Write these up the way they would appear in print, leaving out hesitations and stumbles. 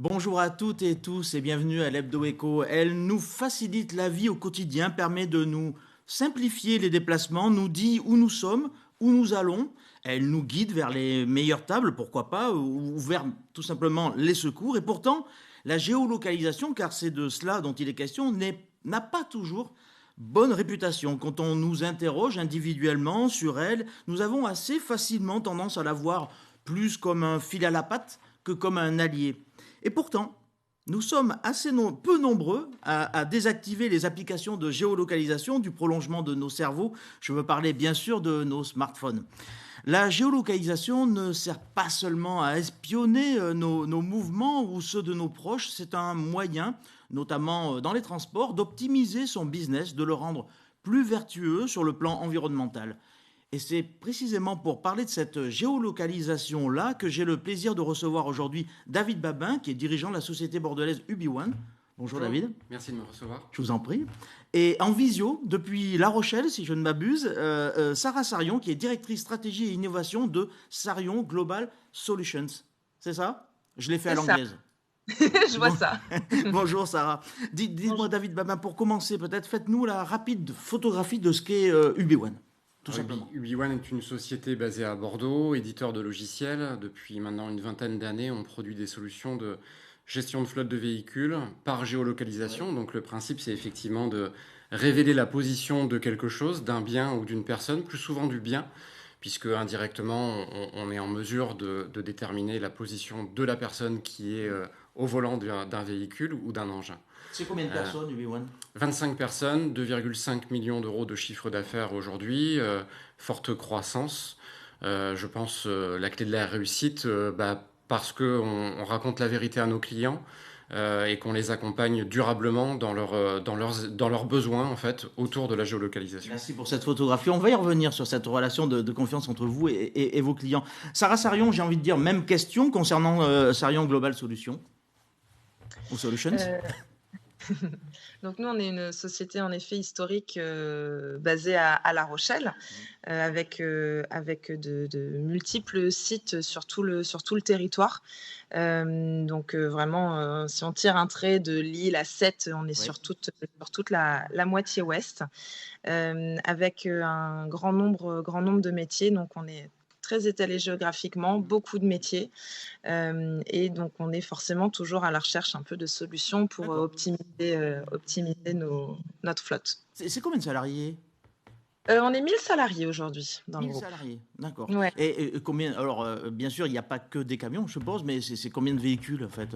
Bonjour à toutes et tous et bienvenue à l'Hebdo Echo. Elle nous facilite la vie au quotidien, permet de nous simplifier les déplacements, nous dit où nous sommes, où nous allons. Elle nous guide vers les meilleures tables, pourquoi pas, ou vers tout simplement les secours. Et pourtant, la géolocalisation, car c'est de cela dont il est question, n'a pas toujours bonne réputation. Quand on nous interroge individuellement sur elle, nous avons assez facilement tendance à la voir plus comme un fil à la patte que comme un allié. Et pourtant, nous sommes peu nombreux à désactiver les applications de géolocalisation du prolongement de nos cerveaux. Je veux parler bien sûr de nos smartphones. La géolocalisation ne sert pas seulement à espionner nos mouvements ou ceux de nos proches, c'est un moyen, notamment dans les transports, d'optimiser son business, de le rendre plus vertueux sur le plan environnemental. Et c'est précisément pour parler de cette géolocalisation-là que j'ai le plaisir de recevoir aujourd'hui David Babin, qui est dirigeant de la société bordelaise UbiOne. Bonjour David. Merci de me recevoir. Je vous en prie. Et en visio, depuis La Rochelle, si je ne m'abuse, Sarah Sarion, qui est directrice stratégie et innovation de Sarion Global Solutions. C'est ça? Je l'ai fait à l'anglaise. Je vois Bon. ça. Bonjour Sarah. Dites-moi David Babin, pour commencer peut-être, faites-nous la rapide photographie de ce qu'est UbiOne. Tout simplement. UbiOne est une société basée à Bordeaux, éditeur de logiciels. Depuis maintenant une vingtaine d'années, on produit des solutions de gestion de flotte de véhicules par géolocalisation. Ouais. Donc le principe, c'est effectivement de révéler la position de quelque chose, d'un bien ou d'une personne, plus souvent du bien, puisque indirectement, on est en mesure de déterminer la position de la personne qui est au volant d'un véhicule ou d'un engin. C'est combien de personnes, UbiOne ? 25 personnes, 2,5 millions d'euros de chiffre d'affaires aujourd'hui, forte croissance. Je pense la clé de la réussite, parce qu'on raconte la vérité à nos clients et qu'on les accompagne durablement dans leurs besoins en fait, autour de la géolocalisation. Merci pour cette photographie. On va y revenir sur cette relation de confiance entre vous et vos clients. Sarah Sarion, j'ai envie de dire, même question concernant Sarion Global Solutions ou Solutions. Donc nous, on est une société en effet historique basée à La Rochelle, avec de multiples sites sur tout le territoire. Donc vraiment, si on tire un trait de l'île à 7, on est sur toute la moitié ouest, avec un grand nombre de métiers. Donc on est très étalé géographiquement, beaucoup de métiers. Et donc, on est forcément toujours à la recherche un peu de solutions pour optimiser notre flotte. C'est combien de salariés ? On est 1000 salariés aujourd'hui dans le groupe. 1000 salariés, d'accord. Ouais. Et combien, alors, bien sûr, il n'y a pas que des camions, je suppose, mais c'est combien de véhicules, en fait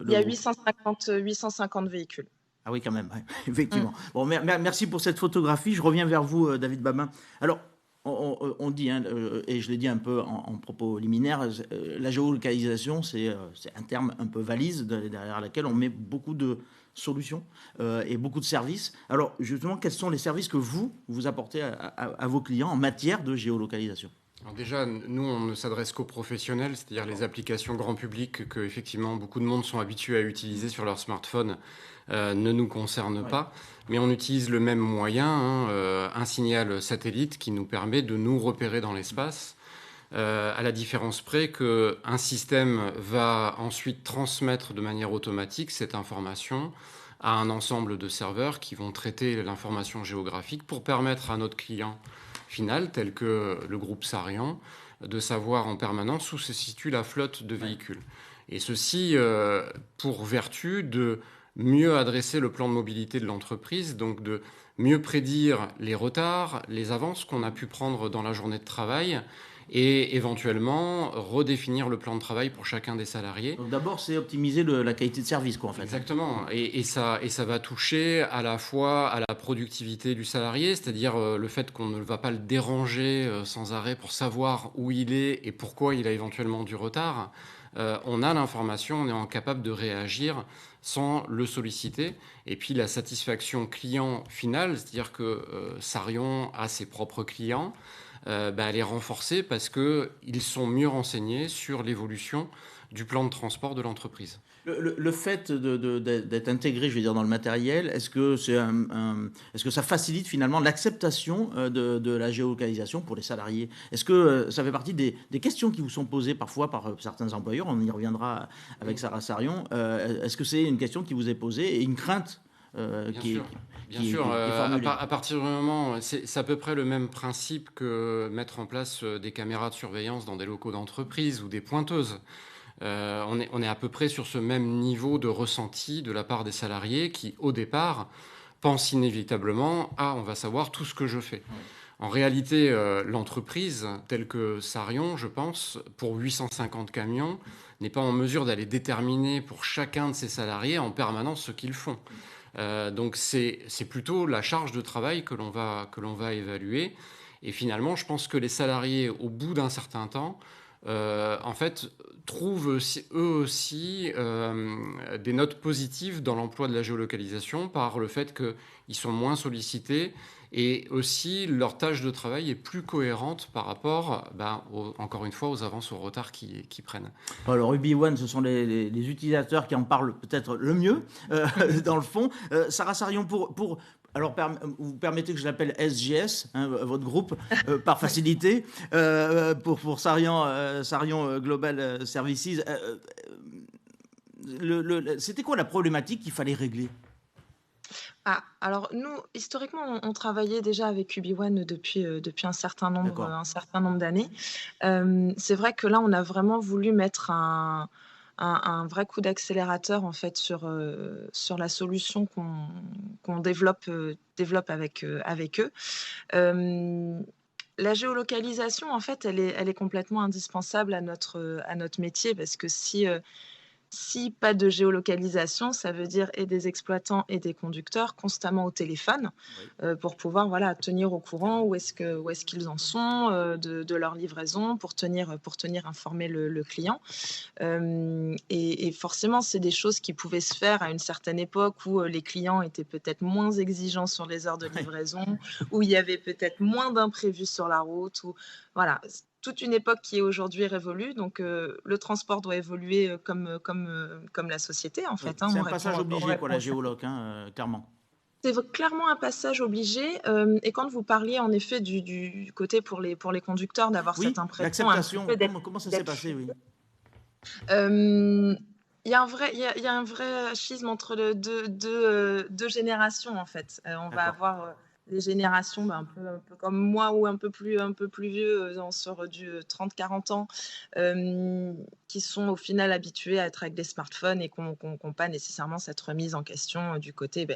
Il y a 850 véhicules. Ah oui, quand même, ouais, effectivement. Bon, merci pour cette photographie. Je reviens vers vous, David Babin. Alors, on dit, et je l'ai dit un peu en propos liminaire, la géolocalisation, c'est un terme un peu valise derrière laquelle on met beaucoup de solutions et beaucoup de services. Alors, justement, quels sont les services que vous apportez à vos clients en matière de géolocalisation ? Alors déjà, nous, on ne s'adresse qu'aux professionnels, c'est-à-dire les applications grand public que effectivement beaucoup de monde sont habitués à utiliser sur leur smartphone ne nous concernent pas. Mais on utilise le même moyen, un signal satellite qui nous permet de nous repérer dans l'espace, à la différence près qu'un système va ensuite transmettre de manière automatique cette information à un ensemble de serveurs qui vont traiter l'information géographique pour permettre à notre client final, tel que le groupe Sarion, de savoir en permanence où se situe la flotte de véhicules. Et ceci pour vertu de mieux adresser le plan de mobilité de l'entreprise, donc de mieux prédire les retards, les avances qu'on a pu prendre dans la journée de travail et éventuellement redéfinir le plan de travail pour chacun des salariés. Donc d'abord, c'est optimiser la qualité de service, quoi, en fait. Exactement. Et ça va toucher à la fois à la productivité du salarié, c'est-à-dire le fait qu'on ne va pas le déranger sans arrêt pour savoir où il est et pourquoi il a éventuellement du retard. On a l'information, on est capable de réagir sans le solliciter. Et puis la satisfaction client finale, c'est-à-dire que Sarion a ses propres clients, elle est renforcée parce qu'ils sont mieux renseignés sur l'évolution du plan de transport de l'entreprise. Le fait d'être intégré, je vais dire, dans le matériel, est-ce que est-ce que ça facilite finalement l'acceptation de la géolocalisation pour les salariés? Est-ce que ça fait partie des questions qui vous sont posées parfois par certains employeurs? On y reviendra avec Sarah Sarion. Est-ce que c'est une question qui vous est posée et une crainte Bien qui est, sûr. Bien qui est- sûr, qui est formulée? à partir du moment, c'est à peu près le même principe que mettre en place des caméras de surveillance dans des locaux d'entreprise ou des pointeuses. On est à peu près sur ce même niveau de ressenti de la part des salariés qui, au départ, pensent inévitablement: ah, on va savoir tout ce que je fais. Oui. En réalité, l'entreprise, telle que Sarion, je pense, pour 850 camions, n'est pas en mesure d'aller déterminer pour chacun de ses salariés en permanence ce qu'ils font. Donc c'est plutôt la charge de travail que l'on va évaluer. Et finalement, je pense que les salariés, au bout d'un certain temps, en fait, trouvent eux aussi des notes positives dans l'emploi de la géolocalisation par le fait qu'ils sont moins sollicités et aussi leur tâche de travail est plus cohérente par rapport, encore une fois, aux avances, aux retards qu'ils prennent. Alors, UbiOne, ce sont les utilisateurs qui en parlent peut-être le mieux, dans le fond. Sarah Sarion, alors, vous permettez que je l'appelle SGS, hein, votre groupe, par facilité, pour Sarion Global Services. C'était quoi la problématique qu'il fallait régler? Ah, alors nous, historiquement, on travaillait déjà avec UbiOne depuis un certain nombre, D'accord. d'années. C'est vrai que là, on a vraiment voulu mettre un vrai coup d'accélérateur en fait sur la solution qu'on développe avec eux. La géolocalisation, en fait, elle est complètement indispensable à notre métier parce que si pas de géolocalisation, ça veut dire et des exploitants et des conducteurs constamment au téléphone, Oui. pour pouvoir, voilà, tenir au courant où est-ce qu'ils en sont, de leur livraison, pour tenir informé le client. Et forcément, c'est des choses qui pouvaient se faire à une certaine époque où, les clients étaient peut-être moins exigeants sur les heures de livraison, où il y avait peut-être moins d'imprévus sur la route, ou voilà, toute une époque qui est aujourd'hui révolue. Donc, le transport doit évoluer, comme la société, en Oui. fait, hein. C'est On un passage répond obligé, quoi, la aux services. géoloc, hein, clairement. C'est clairement un passage obligé. Et quand vous parliez en effet du côté pour les conducteurs d'avoir cette Oui, impression un petit l'acceptation, peu comment ça s'est d'être passé, oui. euh, il y a un vrai schisme entre deux générations, en fait. On va D'accord. avoir des générations, un peu comme moi, ou un peu plus vieux, sur du 30-40 ans, qui sont au final habitués à être avec des smartphones et qui n'ont pas nécessairement cette remise en question, du côté,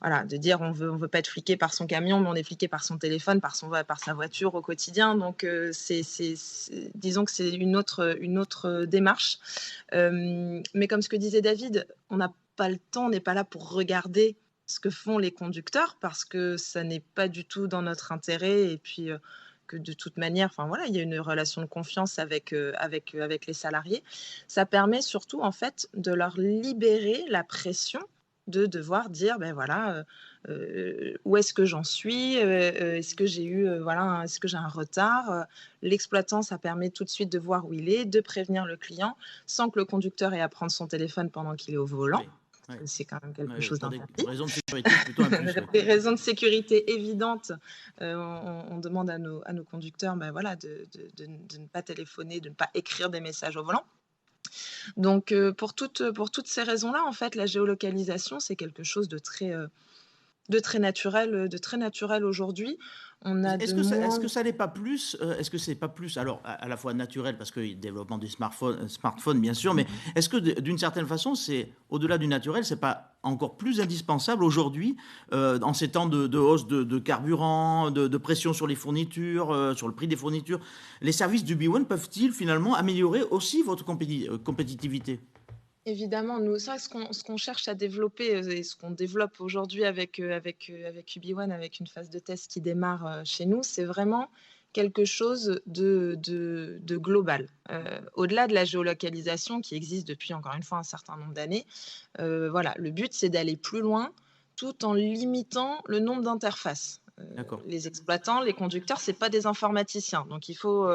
voilà, de dire on veut pas être fliqué par son camion, mais on est fliqué par son téléphone, par sa voiture au quotidien. Donc, disons que c'est une autre démarche. Mais comme ce que disait David, on n'a pas le temps, on n'est pas là pour regarder ce que font les conducteurs parce que ça n'est pas du tout dans notre intérêt. Et puis, que de toute manière, enfin voilà, il y a une relation de confiance avec les salariés. Ça permet surtout, en fait, de leur libérer la pression de devoir dire, ben voilà, où est-ce que j'en suis, est-ce que j'ai eu, voilà, est-ce que j'ai un retard. L'exploitant, ça permet tout de suite de voir où il est, de prévenir le client, sans que le conducteur ait à prendre son téléphone pendant qu'il est au volant. Oui. Oui. C'est quand même quelque Oui, chose pour des d'interdit. raisons de sécurité, c'est plutôt un plus, oui. Des raisons de sécurité évidentes, on demande à nos conducteurs, ben voilà, de ne pas téléphoner, de ne pas écrire des messages au volant. Donc, pour toutes ces raisons-là, en fait, la géolocalisation, c'est quelque chose de très naturel aujourd'hui. On a de Est-ce moins. que ça n'est pas plus, est-ce que c'est pas plus, alors à la fois naturel parce que le développement du smartphone bien sûr, mais est-ce que d'une certaine façon, c'est au-delà du naturel, c'est pas encore plus indispensable aujourd'hui, en ces temps de hausse de carburant, de pression sur les fournitures, sur le prix des fournitures, les services du B1 peuvent-ils finalement améliorer aussi votre compétitivité? Évidemment, nous, ça, ce qu'on cherche à développer, et ce qu'on développe aujourd'hui avec UbiOne, avec une phase de test qui démarre, chez nous, c'est vraiment quelque chose de global. Au-delà de la géolocalisation qui existe depuis, encore une fois, un certain nombre d'années, voilà, le but, c'est d'aller plus loin tout en limitant le nombre d'interfaces. D'accord. Les exploitants, les conducteurs, c'est pas des informaticiens. Donc il faut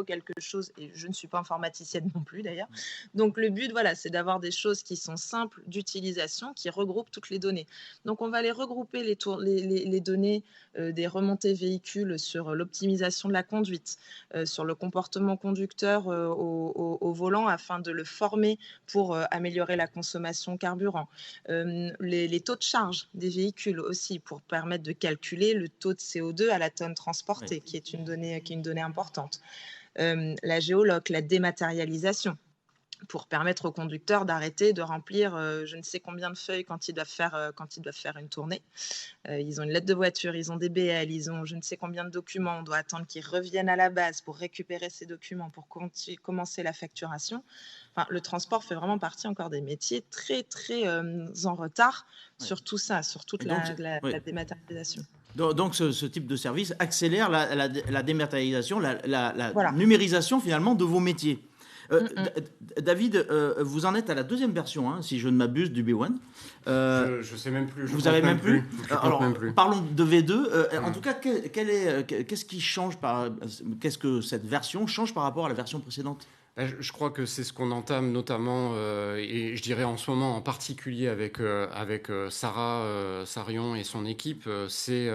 quelque chose, et je ne suis pas informaticienne non plus d'ailleurs. Donc le but, voilà, c'est d'avoir des choses qui sont simples d'utilisation, qui regroupent toutes les données. Donc on va les regrouper, les données des remontées véhicules sur l'optimisation de la conduite, sur le comportement conducteur au volant, afin de le former pour améliorer la consommation carburant. Les taux de charge des véhicules aussi, pour permettre de calculer le taux de CO2 à la tonne transportée, Oui. qui est une donnée importante. La géoloc, la dématérialisation, pour permettre aux conducteurs d'arrêter de remplir je ne sais combien de feuilles quand ils doivent faire une tournée. Ils ont une lettre de voiture, ils ont des BL, ils ont je ne sais combien de documents. On doit attendre qu'ils reviennent à la base pour récupérer ces documents, pour commencer la facturation. Enfin, le transport fait vraiment partie encore des métiers très, très en retard Oui. sur tout ça, sur toute Et donc, oui. la dématérialisation. Donc ce type de service accélère la dématérialisation, la Voilà. numérisation finalement de vos métiers. David, vous en êtes à la deuxième version, hein, si je ne m'abuse, du B1. Je sais même plus. Vous avez même plus. Alors, même plus. parlons de V2. En tout cas, qu'est-ce qui change qu'est-ce que cette version change par rapport à la version précédente? Je crois que c'est ce qu'on entame notamment, et je dirais en ce moment en particulier avec Sarah Sarion et son équipe, c'est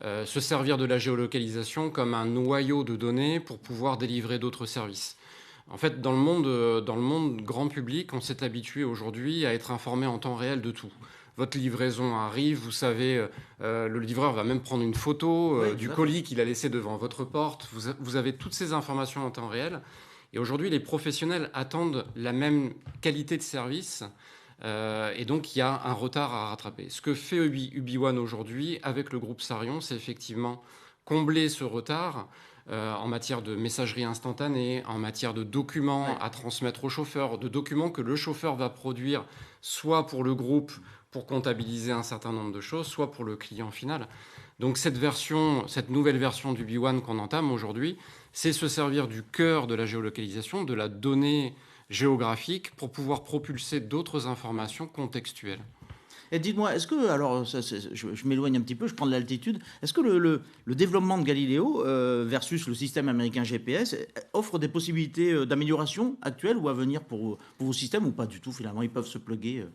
se servir de la géolocalisation comme un noyau de données pour pouvoir délivrer d'autres services. En fait, dans le monde grand public, on s'est habitué aujourd'hui à être informé en temps réel de tout. Votre livraison arrive, vous savez, le livreur va même prendre une photo Oui, du colis qu'il a laissé devant votre porte. Vous avez toutes ces informations en temps réel. Et aujourd'hui, les professionnels attendent la même qualité de service. Et donc, il y a un retard à rattraper. Ce que fait UbiOne aujourd'hui avec le groupe Sarion, c'est effectivement combler ce retard en matière de messagerie instantanée, en matière de documents à transmettre au chauffeur, de documents que le chauffeur va produire soit pour le groupe pour comptabiliser un certain nombre de choses, soit pour le client final. Donc cette nouvelle version du B1 qu'on entame aujourd'hui, c'est se servir du cœur de la géolocalisation, de la donnée géographique, pour pouvoir propulser d'autres informations contextuelles. Et dites-moi, est-ce que, alors je m'éloigne un petit peu, je prends de l'altitude, est-ce que le développement de Galileo versus le système américain GPS offre des possibilités d'amélioration actuelles ou à venir pour vos systèmes, ou pas du tout finalement, ils peuvent se plugger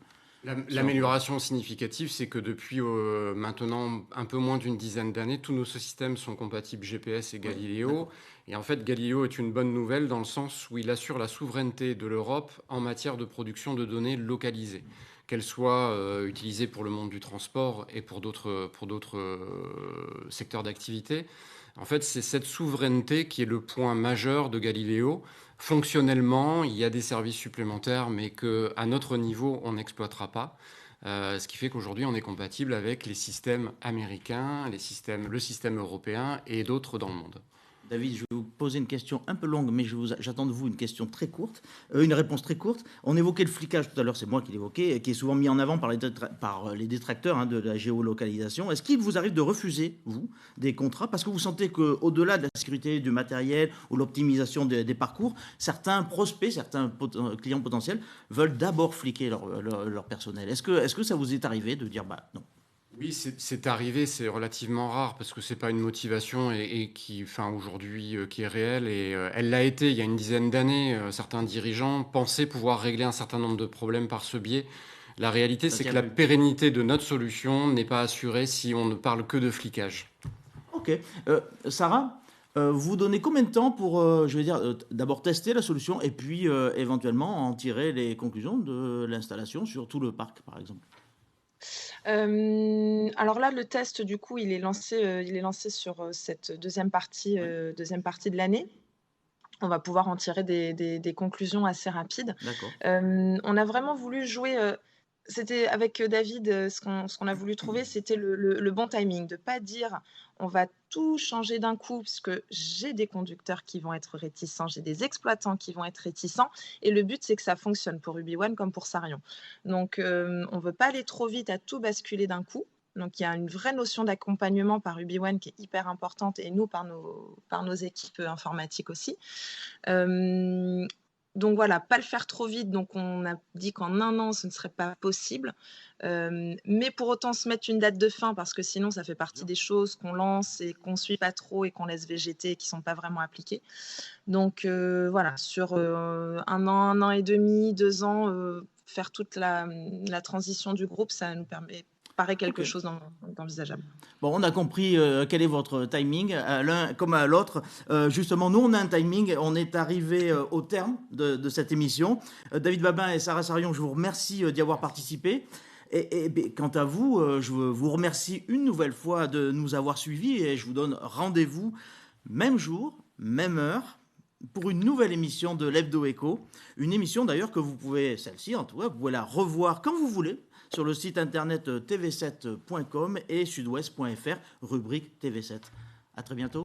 L'amélioration significative, c'est que depuis maintenant un peu moins d'une dizaine d'années, tous nos systèmes sont compatibles GPS et Galileo. Et en fait, Galileo est une bonne nouvelle dans le sens où il assure la souveraineté de l'Europe en matière de production de données localisées, qu'elles soient utilisées pour le monde du transport et pour d'autres secteurs d'activité. En fait, c'est cette souveraineté qui est le point majeur de Galileo. Fonctionnellement, il y a des services supplémentaires, mais qu'à notre niveau, on n'exploitera pas. Ce qui fait qu'aujourd'hui, on est compatible avec les systèmes américains, le système européen et d'autres dans le monde. David, je vais vous poser une question un peu longue, mais j'attends de vous une question très courte, une réponse très courte. On évoquait le flicage tout à l'heure, c'est moi qui l'évoquais, qui est souvent mis en avant par les détracteurs de la géolocalisation. Est-ce qu'il vous arrive de refuser, vous, des contrats parce que vous sentez qu'au-delà de la sécurité du matériel ou l'optimisation des parcours, certains prospects, certains clients potentiels veulent d'abord fliquer leur personnel? Est-ce que ça vous est arrivé de dire bah non? Oui, c'est arrivé, c'est relativement rare parce que c'est pas une motivation et qui, enfin aujourd'hui, qui est réelle et elle l'a été il y a une dizaine d'années. Certains dirigeants pensaient pouvoir régler un certain nombre de problèmes par ce biais. La réalité, c'est que la pérennité de notre solution n'est pas assurée si on ne parle que de flicage. Ok. Sarah, vous donnez combien de temps pour, d'abord tester la solution et puis éventuellement en tirer les conclusions de l'installation sur tout le parc, par exemple? Alors là, le test, du coup, il est lancé sur cette deuxième partie de l'année. On va pouvoir en tirer des conclusions assez rapides. D'accord. On a vraiment voulu jouer. C'était avec David, ce qu'on a voulu trouver, c'était le bon timing, de pas dire on va tout changer d'un coup, parce que j'ai des conducteurs qui vont être réticents, j'ai des exploitants qui vont être réticents, et le but c'est que ça fonctionne pour UbiOne comme pour Sarion. Donc on veut pas aller trop vite à tout basculer d'un coup. Donc il y a une vraie notion d'accompagnement par UbiOne qui est hyper importante, et nous par nos équipes informatiques aussi. Donc voilà, pas le faire trop vite. Donc on a dit qu'en 1 an, ce ne serait pas possible. Mais pour autant se mettre une date de fin, parce que sinon ça fait partie des choses qu'on lance et qu'on suit pas trop et qu'on laisse végéter et qui sont pas vraiment appliquées. Donc voilà, sur 1 an et demi, 2 ans, faire toute la transition du groupe, ça nous paraît quelque chose d'envisageable. Bon, on a compris quel est votre timing, à l'un comme à l'autre. Justement, nous, on a un timing. On est arrivé au terme de cette émission. David Babin et Sarah Sarion, je vous remercie d'y avoir participé. Et quant à vous, je vous remercie une nouvelle fois de nous avoir suivis et je vous donne rendez-vous même jour, même heure, pour une nouvelle émission de l'Hebdo Écho. Une émission d'ailleurs que vous pouvez, celle-ci en tout cas, vous pouvez la revoir quand vous voulez sur le site internet tv7.com et sudouest.fr, rubrique TV7. À très bientôt.